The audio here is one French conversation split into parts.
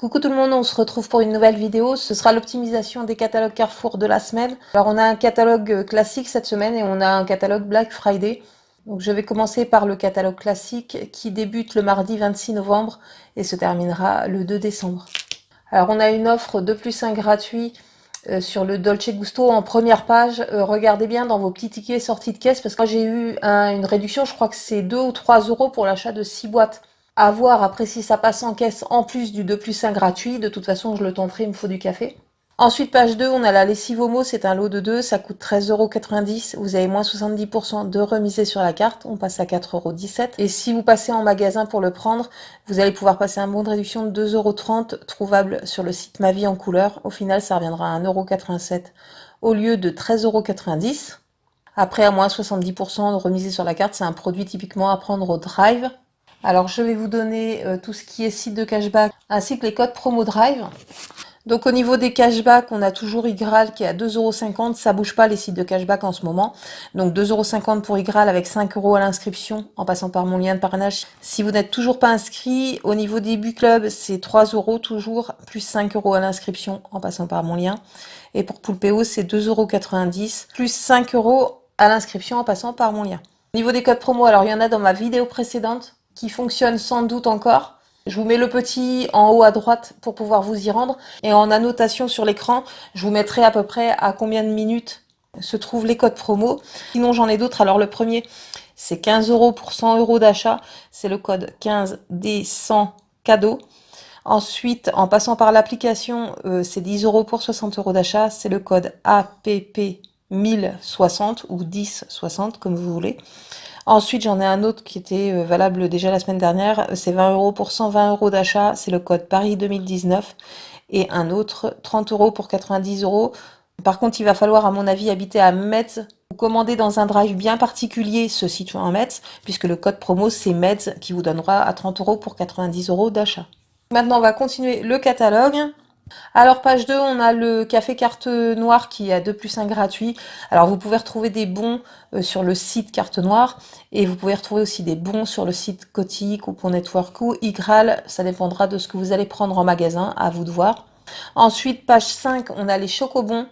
Coucou tout le monde, on se retrouve pour une nouvelle vidéo. Ce sera l'optimisation des catalogues Carrefour de la semaine. Alors on a un catalogue classique cette semaine et on a un catalogue Black Friday. Donc je vais commencer par le catalogue classique qui débute le mardi 26 novembre et se terminera le 2 décembre. Alors on a une offre 2 plus 1 gratuit sur le Dolce Gusto en première page. Regardez bien dans vos petits tickets sortis de caisse parce que moi j'ai eu une réduction, je crois que c'est 2 ou 3 euros pour l'achat de 6 boîtes. À voir après si ça passe en caisse en plus du 2 plus 1 gratuit. De toute façon, je le tenterai, il me faut du café. Ensuite, page 2, on a la lessive Omo, c'est un lot de 2, ça coûte 13,90 €. Vous avez moins 70% de remisé sur la carte, on passe à 4,17 €. Et si vous passez en magasin pour le prendre, vous allez pouvoir passer un bon de réduction de 2,30 € trouvable sur le site Ma Vie en couleur. Au final, ça reviendra à 1,87 € au lieu de 13,90 €. Après, à moins 70% de remisé sur la carte, c'est un produit typiquement à prendre au drive. Alors je vais vous donner tout ce qui est site de cashback ainsi que les codes promo Drive. Donc au niveau des cashbacks, on a toujours Igral qui est à 2,50 €. Ça bouge pas les sites de cashback en ce moment. Donc 2,50 € pour Igral avec 5 € à l'inscription en passant par mon lien de parrainage. Si vous n'êtes toujours pas inscrit, au niveau début club, c'est 3 € toujours, plus 5 € à l'inscription en passant par mon lien. Et pour Poulpeo, c'est 2,90 € plus 5 € à l'inscription en passant par mon lien. Au niveau des codes promo, alors il y en a dans ma vidéo précédente qui fonctionne sans doute encore. Je vous mets le petit en haut à droite pour pouvoir vous y rendre. Et en annotation sur l'écran, je vous mettrai à peu près à combien de minutes se trouvent les codes promo. Sinon, j'en ai d'autres. Alors le premier, c'est 15 € pour 100 € d'achat. C'est le code 15D100 cadeau. Ensuite, en passant par l'application, c'est 10 € pour 60 € d'achat. C'est le code APP1060 ou 1060 comme vous voulez. Ensuite, j'en ai un autre qui était valable déjà la semaine dernière. C'est 20 € pour 120 € d'achat. C'est le code Paris 2019. Et un autre, 30 € pour 90 €. Par contre, il va falloir, à mon avis, habiter à Metz ou commander dans un drive bien particulier se situant à Metz, puisque le code promo, c'est Metz qui vous donnera à 30 € pour 90 € d'achat. Maintenant, on va continuer le catalogue. Alors, page 2, on a le café carte noire qui est à 2 plus 1 gratuit. Alors, vous pouvez retrouver des bons sur le site Carte Noire et vous pouvez retrouver aussi des bons sur le site Coty, Coupon Network ou Igral. Ça dépendra de ce que vous allez prendre en magasin, à vous de voir. Ensuite, page 5, on a les chocobons.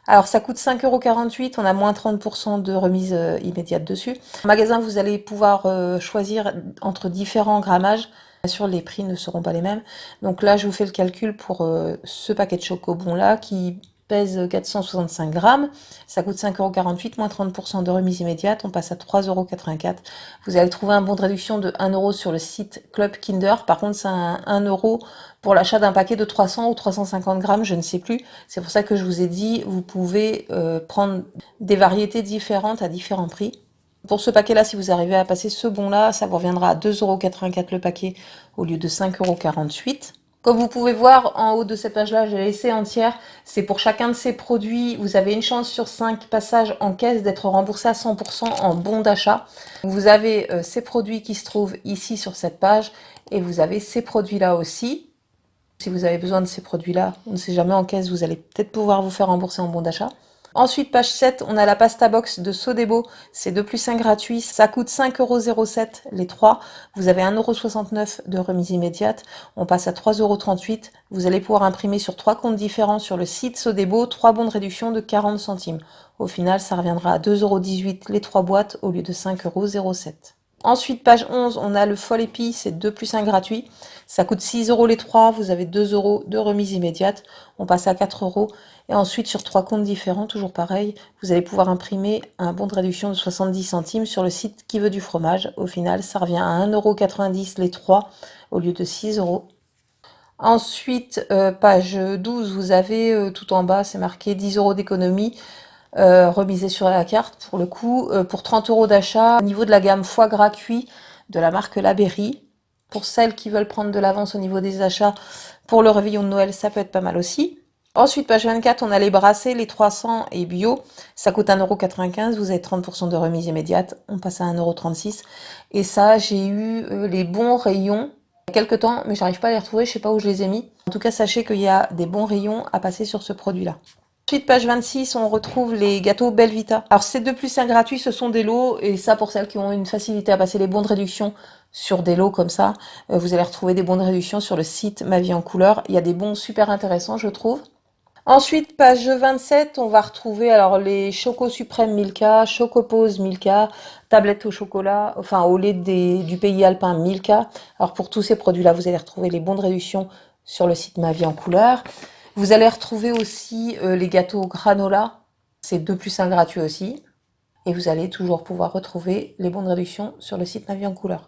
Alors, ça coûte 5,48 €, on a moins 30% de remise immédiate dessus. En magasin, vous allez pouvoir choisir entre différents grammages. Bien sûr, les prix ne seront pas les mêmes. Donc là, je vous fais le calcul pour ce paquet de chocobons là qui pèse 465 grammes. Ça coûte 5,48 €, moins 30% de remise immédiate. On passe à 3,84 €. Vous allez trouver un bon de réduction de 1 € sur le site Club Kinder. Par contre, c'est 1 € pour l'achat d'un paquet de 300 ou 350 grammes, je ne sais plus. C'est pour ça que je vous ai dit, vous pouvez prendre des variétés différentes à différents prix. Pour ce paquet-là, si vous arrivez à passer ce bon-là, ça vous reviendra à 2,84 € le paquet au lieu de 5,48 €. Comme vous pouvez voir, en haut de cette page-là, j'ai laissé entière. C'est pour chacun de ces produits. Vous avez une chance sur 5 passages en caisse d'être remboursé à 100% en bon d'achat. Vous avez ces produits qui se trouvent ici sur cette page et vous avez ces produits-là aussi. Si vous avez besoin de ces produits-là, on ne sait jamais en caisse, vous allez peut-être pouvoir vous faire rembourser en bon d'achat. Ensuite, page 7, on a la pasta box de Sodebo. C'est 2 plus 1 gratuit. Ça coûte 5,07 € les 3. Vous avez 1,69 € de remise immédiate. On passe à 3,38 €. Vous allez pouvoir imprimer sur 3 comptes différents sur le site Sodebo. 3 bons de réduction de 40 centimes. Au final, ça reviendra à 2,18 € les 3 boîtes au lieu de 5,07 €. Ensuite, page 11, on a le Fol Épi, c'est 2 plus 1 gratuit. Ça coûte 6 € les 3, vous avez 2 € de remise immédiate. On passe à 4 €. Et ensuite, sur 3 comptes différents, toujours pareil, vous allez pouvoir imprimer un bon de réduction de 70 centimes sur le site Qui veut du fromage. Au final, ça revient à 1,90 € les 3 au lieu de 6 €. Ensuite, page 12, vous avez tout en bas, c'est marqué 10 € d'économie. Remisé sur la carte pour le coup, pour 30 € d'achat au niveau de la gamme foie gras cuit de la marque La Berry. Pour celles qui veulent prendre de l'avance au niveau des achats pour le réveillon de Noël, ça peut être pas mal aussi. Ensuite, page 24, on a les brassés, les 300 et bio. Ça coûte 1,95 €, vous avez 30% de remise immédiate. On passe à 1,36 €. Et ça, j'ai eu les bons rayons il y a quelques temps, mais j'arrive pas à les retrouver, je sais pas où je les ai mis. En tout cas, sachez qu'il y a des bons rayons à passer sur ce produit-là. Ensuite, page 26, on retrouve les gâteaux Belvita. Alors, c'est 2 plus 1 gratuit, ce sont des lots, et ça, pour celles qui ont une facilité à passer les bons de réduction sur des lots comme ça, vous allez retrouver des bons de réduction sur le site Ma Vie en Couleur. Il y a des bons super intéressants, je trouve. Ensuite, page 27, on va retrouver alors les Choco Suprême Milka, Choco Pause Milka, tablette au chocolat, enfin au lait du pays alpin Milka. Alors pour tous ces produits-là, vous allez retrouver les bons de réduction sur le site Ma Vie en Couleur. Vous allez retrouver aussi les gâteaux granola, c'est 2 plus 1 gratuit aussi. Et vous allez toujours pouvoir retrouver les bons de réduction sur le site Ma Vie en Couleur.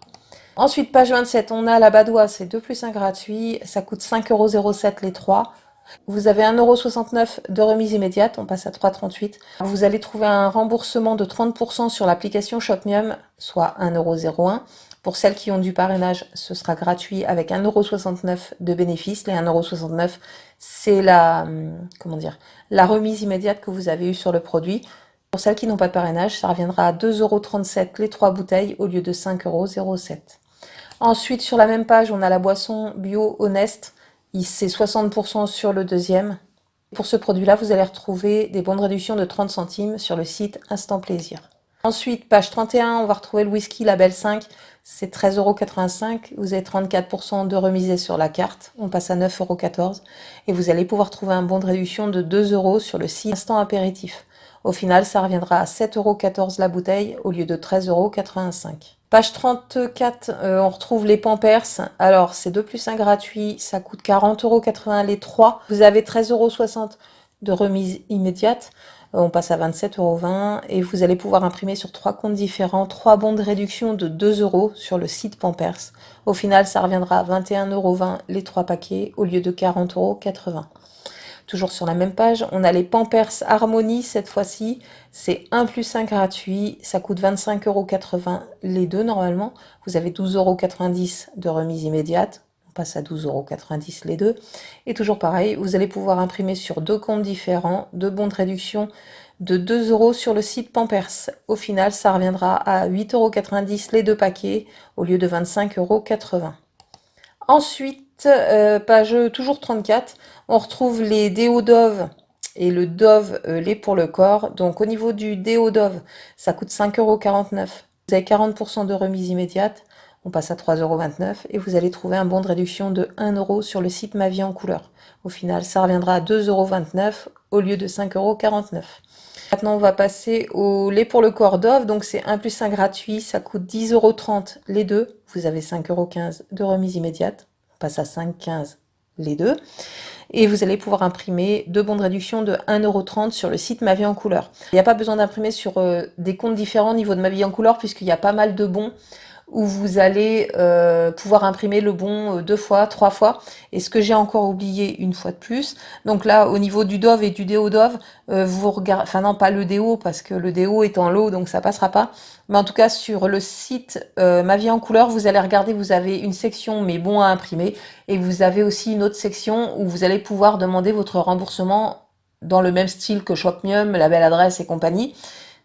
Ensuite, page 27, on a la Badoise, c'est 2 plus 1 gratuit, ça coûte 5,07 € les 3. Vous avez 1,69 € de remise immédiate, on passe à 3,38 €. Vous allez trouver un remboursement de 30% sur l'application Shopmium, soit 1,01 €. Pour celles qui ont du parrainage, ce sera gratuit avec 1,69 € de bénéfice. Les 1,69 €, c'est la remise immédiate que vous avez eue sur le produit. Pour celles qui n'ont pas de parrainage, ça reviendra à 2,37 € les 3 bouteilles au lieu de 5,07 €. Ensuite, sur la même page, on a la boisson bio Honest. C'est 60% sur le deuxième. Pour ce produit-là, vous allez retrouver des bons de réduction de 30 centimes sur le site Instant Plaisir. Ensuite, page 31, on va retrouver le whisky Label 5. C'est 13,85 €. Vous avez 34% de remisé sur la carte. On passe à 9,14 €. Et vous allez pouvoir trouver un bon de réduction de 2 € sur le site Instant Apéritif. Au final, ça reviendra à 7,14 € la bouteille au lieu de 13,85 €. Page 34, on retrouve les Pampers. Alors, c'est 2 plus 1 gratuit, ça coûte 40,80 € les 3. Vous avez 13,60 € de remise immédiate. On passe à 27,20 € et vous allez pouvoir imprimer sur 3 comptes différents 3 bons de réduction de 2 € sur le site Pampers. Au final, ça reviendra à 21,20 € les 3 paquets au lieu de 40,80 €. Toujours sur la même page, on a les Pampers Harmonie cette fois-ci. C'est 1 plus 1 gratuit. Ça coûte 25,80 € les deux normalement. Vous avez 12,90 € de remise immédiate. On passe à 12,90 € les deux. Et toujours pareil, vous allez pouvoir imprimer sur 2 comptes différents, 2 bons de réduction de 2 € sur le site Pampers. Au final, ça reviendra à 8,90 € les deux paquets au lieu de 25,80 €. Ensuite, page toujours 34, on retrouve les déos Dove et le Dove lait pour le corps. Donc au niveau du déo Dove, ça coûte 5,49 €. Vous avez 40% de remise immédiate, on passe à 3,29 € et vous allez trouver un bon de réduction de 1 € sur le site Ma Vie en Couleur. Au final, ça reviendra à 2,29 € au lieu de 5,49 €. Maintenant, on va passer au lait pour le corps Dove. Donc, c'est 1 plus 1 gratuit. Ça coûte 10,30 € les deux. Vous avez 5,15 € de remise immédiate. On passe à 5,15 € les deux. Et vous allez pouvoir imprimer 2 bons de réduction de 1,30 € sur le site Ma Vie en Couleur. Il n'y a pas besoin d'imprimer sur des comptes différents au niveau de Ma Vie en Couleur puisqu'il y a pas mal de bons où vous allez pouvoir imprimer le bon 2 fois, 3 fois. Et ce que j'ai encore oublié une fois de plus, donc là au niveau du Dove et du déo Dove, vous regardez, enfin non pas le déo parce que le déo est en lot donc ça passera pas, mais en tout cas sur le site Ma Vie en Couleur, vous allez regarder, vous avez une section mes bons à imprimer et vous avez aussi une autre section où vous allez pouvoir demander votre remboursement dans le même style que Shopmium, la belle adresse et compagnie.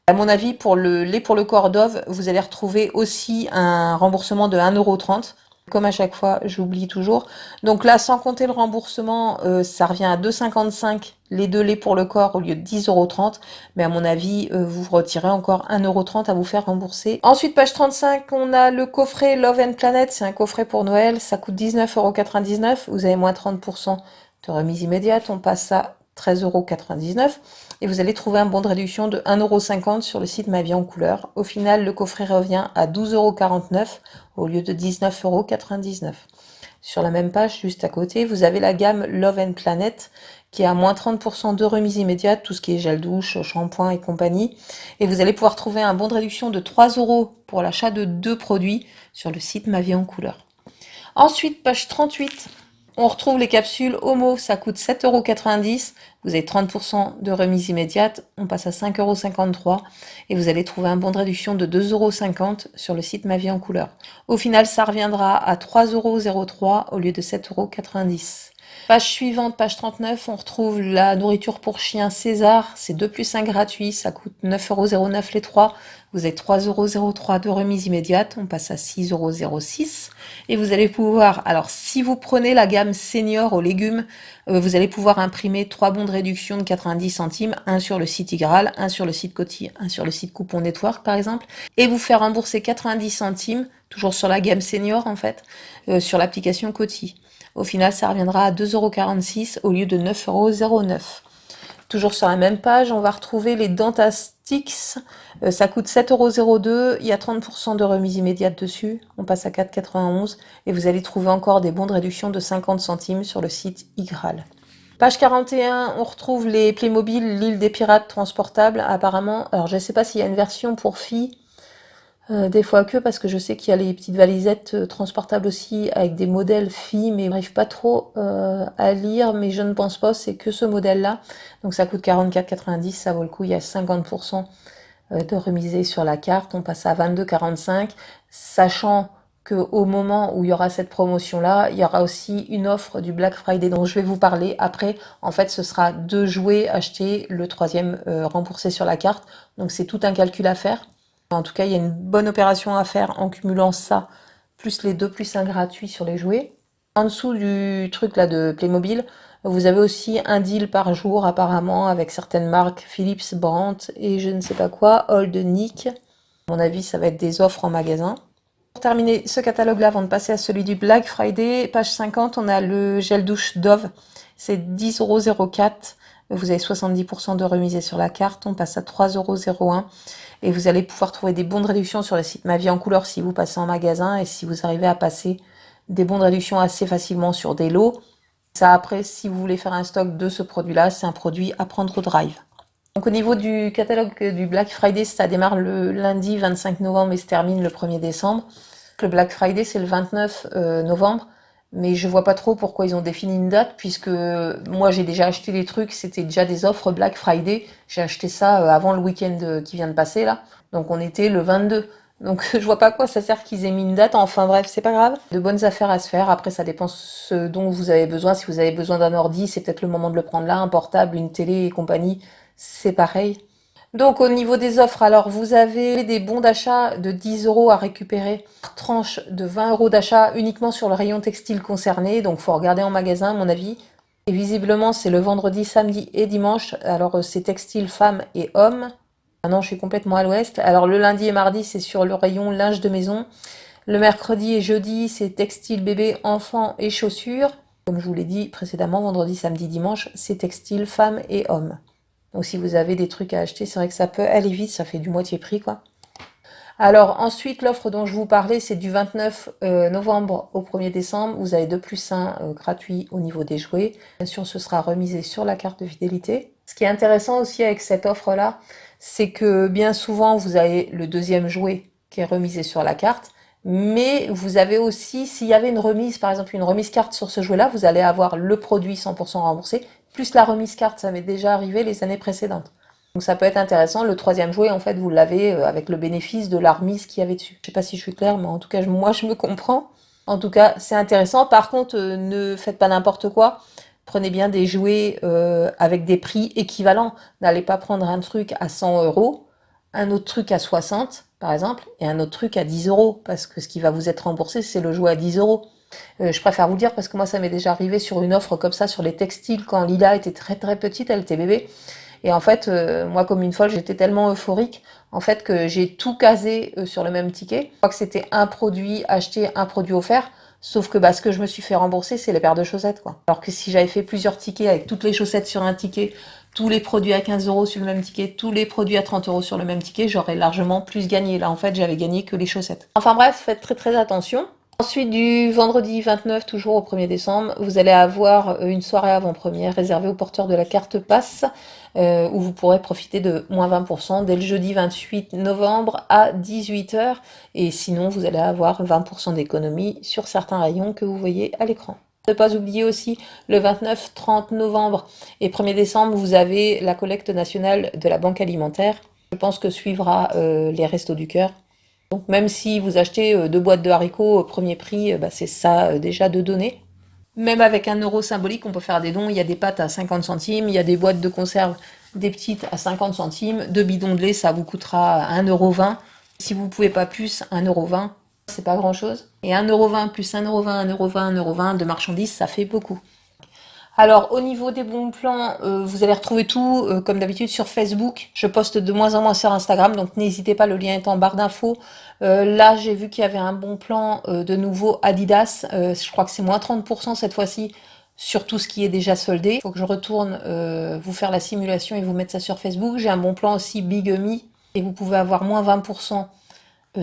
À mon avis, pour le lait pour le corps Dove, vous allez retrouver aussi un remboursement de 1,30 €. Comme à chaque fois, j'oublie toujours. Donc là, sans compter le remboursement, ça revient à 2,55 € les deux laits pour le corps au lieu de 10,30 €. Mais à mon avis, vous retirez encore 1,30 € à vous faire rembourser. Ensuite, page 35, on a le coffret Love and Planet. C'est un coffret pour Noël. Ça coûte 19,99 €. Vous avez moins 30% de remise immédiate. On passe à 13,99 € et vous allez trouver un bon de réduction de 1,50 € sur le site Ma Vie en Couleur. Au final, le coffret revient à 12,49 € au lieu de 19,99 €. Sur la même page, juste à côté, vous avez la gamme Love and Planet qui a moins 30% de remise immédiate, tout ce qui est gel douche, shampoing et compagnie. Et vous allez pouvoir trouver un bon de réduction de 3 € pour l'achat de 2 produits sur le site Ma Vie en Couleur. Ensuite, page 38. On retrouve les capsules Homo, ça coûte 7,90 €. Vous avez 30% de remise immédiate. On passe à 5,53 € et vous allez trouver un bon de réduction de 2,50 € sur le site Ma Vie en Couleur. Au final, ça reviendra à 3,03 € au lieu de 7,90 €. Page suivante, page 39, on retrouve la nourriture pour chien César. C'est 2 plus 1 gratuit, ça coûte 9,09 € les 3. Vous avez 3,03 € de remise immédiate, on passe à 6,06 €. Et vous allez pouvoir, alors si vous prenez la gamme senior aux légumes, vous allez pouvoir imprimer 3 bons de réduction de 90 centimes, un sur le site Igral, un sur le site Coty, un sur le site Coupon Network par exemple, et vous faire rembourser 90 centimes, toujours sur la gamme senior en fait, sur l'application Coty. Au final, ça reviendra à 2,46 € au lieu de 9,09 €. Toujours sur la même page, on va retrouver les Dentastix. Ça coûte 7,02 €. Il y a 30% de remise immédiate dessus. On passe à 4,91 € et vous allez trouver encore des bons de réduction de 50 centimes sur le site Igral. Page 41, on retrouve les Playmobil, l'île des pirates transportables. Apparemment, alors je ne sais pas s'il y a une version pour filles. Des fois que, parce que je sais qu'il y a les petites valisettes transportables aussi avec des modèles filles, mais j'arrive pas trop à lire, mais je ne pense pas, c'est que ce modèle-là. Donc ça coûte 44,90 €, ça vaut le coup, il y a 50% de remisé sur la carte, on passe à 22,45 €, sachant qu'au moment où il y aura cette promotion-là, il y aura aussi une offre du Black Friday dont je vais vous parler après. En fait, ce sera 2 jouets achetés, le troisième remboursé sur la carte, donc c'est tout un calcul à faire. En tout cas, il y a une bonne opération à faire en cumulant ça, plus les 2 plus 1 gratuits sur les jouets. En dessous du truc là de Playmobil, vous avez aussi un deal par jour apparemment avec certaines marques, Philips, Brandt et je ne sais pas quoi, Old Nick. À mon avis, ça va être des offres en magasin. Pour terminer ce catalogue-là, avant de passer à celui du Black Friday, page 50, on a le gel douche Dove. C'est 10,04 €. Vous avez 70% de remisé sur la carte. On passe à 3,01 €. Et vous allez pouvoir trouver des bons de réduction sur le site Ma Vie en Couleur si vous passez en magasin et si vous arrivez à passer des bons de réduction assez facilement sur des lots. Ça, après, si vous voulez faire un stock de ce produit-là, c'est un produit à prendre au drive. Donc au niveau du catalogue du Black Friday, ça démarre le lundi 25 novembre et se termine le 1er décembre. Le Black Friday, c'est le 29 novembre, mais je vois pas trop pourquoi ils ont défini une date, puisque moi j'ai déjà acheté des trucs, c'était déjà des offres Black Friday. J'ai acheté ça avant le week-end qui vient de passer là, donc on était le 22. Donc je vois pas à quoi ça sert qu'ils aient mis une date, enfin bref, c'est pas grave. De bonnes affaires à se faire, après ça dépend ce dont vous avez besoin. Si vous avez besoin d'un ordi, c'est peut-être le moment de le prendre là, un portable, une télé et compagnie, c'est pareil. Donc au niveau des offres, alors vous avez des bons d'achat de 10 € à récupérer, tranche de 20 € d'achat uniquement sur le rayon textile concerné, donc faut regarder en magasin à mon avis. Et visiblement c'est le vendredi, samedi et dimanche, alors c'est textile femmes et hommes. Ah non, je suis complètement à l'ouest. Alors le lundi et mardi c'est sur le rayon linge de maison. Le mercredi et jeudi c'est textile bébé, enfants et chaussures. Comme je vous l'ai dit précédemment, vendredi, samedi, dimanche c'est textile femmes et hommes. Donc si vous avez des trucs à acheter, c'est vrai que ça peut aller vite, ça fait du moitié prix quoi. Alors ensuite, l'offre dont je vous parlais, c'est du 29 novembre au 1er décembre. Vous avez 2 plus 1 gratuit au niveau des jouets. Bien sûr, ce sera remisé sur la carte de fidélité. Ce qui est intéressant aussi avec cette offre-là, c'est que bien souvent, vous avez le deuxième jouet qui est remisé sur la carte. Mais vous avez aussi, s'il y avait une remise, par exemple une remise carte sur ce jouet-là, vous allez avoir le produit 100% remboursé, plus la remise carte, ça m'est déjà arrivé les années précédentes. Donc ça peut être intéressant. Le troisième jouet, en fait, vous l'avez avec le bénéfice de la remise qu'il y avait dessus. Je sais pas si je suis claire, mais en tout cas, moi, je me comprends. En tout cas, c'est intéressant. Par contre, ne faites pas n'importe quoi. Prenez bien des jouets avec des prix équivalents. N'allez pas prendre un truc à 100 €, un autre truc à 60, par exemple, et un autre truc à 10 €, parce que ce qui va vous être remboursé, c'est le jouet à 10 €. Je préfère vous le dire parce que moi, ça m'est déjà arrivé sur une offre comme ça, sur les textiles, quand Lila était très très petite, elle était bébé. Et en fait, moi, comme une folle, j'étais tellement euphorique, en fait, que j'ai tout casé sur le même ticket. Je crois que c'était un produit acheté, un produit offert. Sauf que ce que je me suis fait rembourser, c'est les paires de chaussettes, quoi. Alors que si j'avais fait plusieurs tickets avec toutes les chaussettes sur un ticket, tous les produits à 15 € sur le même ticket, tous les produits à 30 € sur le même ticket, j'aurais largement plus gagné. Là, en fait, j'avais gagné que les chaussettes. Enfin bref, faites très très attention. Ensuite, du vendredi 29, toujours au 1er décembre, vous allez avoir une soirée avant-première réservée aux porteurs de la carte Pass, où vous pourrez profiter de moins 20% dès le jeudi 28 novembre à 18 h. Et sinon, vous allez avoir 20% d'économie sur certains rayons que vous voyez à l'écran. Ne pas oublier aussi, le 29, 30 novembre et 1er décembre, vous avez la collecte nationale de la Banque alimentaire. Je pense que suivra les Restos du Cœur. Donc même si vous achetez 2 boîtes de haricots au premier prix, c'est ça déjà de donner. Même avec 1 € symbolique, on peut faire des dons. Il y a des pâtes à 50 centimes, il y a des boîtes de conserve, des petites à 50 centimes. 2 bidons de lait, ça vous coûtera 1,20 €. Si vous pouvez pas plus, 1,20 €, c'est pas grand chose. Et 1,20 € plus 1,20 €, 1,20 €, 1,20 € de marchandises, ça fait beaucoup. Alors, au niveau des bons plans, vous allez retrouver tout, comme d'habitude, sur Facebook. Je poste de moins en moins sur Instagram, donc n'hésitez pas, le lien est en barre d'infos. Là, j'ai vu qu'il y avait un bon plan de nouveau Adidas. Je crois que c'est moins 30% cette fois-ci sur tout ce qui est déjà soldé. Il faut que je retourne vous faire la simulation et vous mettre ça sur Facebook. J'ai un bon plan aussi Big Me, et vous pouvez avoir moins 20%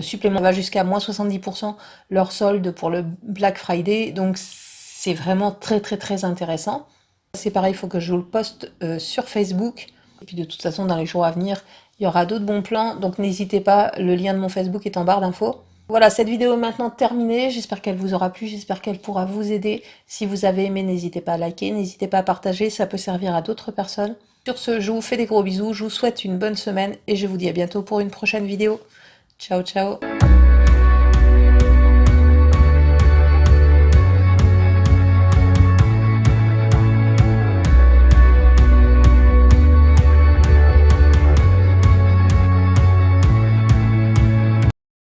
supplément, va jusqu'à moins 70% leur solde pour le Black Friday. Donc c'est vraiment très très très intéressant. C'est pareil, il faut que je vous le poste sur Facebook. Et puis de toute façon, dans les jours à venir, il y aura d'autres bons plans. Donc n'hésitez pas, le lien de mon Facebook est en barre d'infos. Voilà, cette vidéo est maintenant terminée. J'espère qu'elle vous aura plu, j'espère qu'elle pourra vous aider. Si vous avez aimé, n'hésitez pas à liker, n'hésitez pas à partager, ça peut servir à d'autres personnes. Sur ce, je vous fais des gros bisous, je vous souhaite une bonne semaine et je vous dis à bientôt pour une prochaine vidéo. Ciao ciao.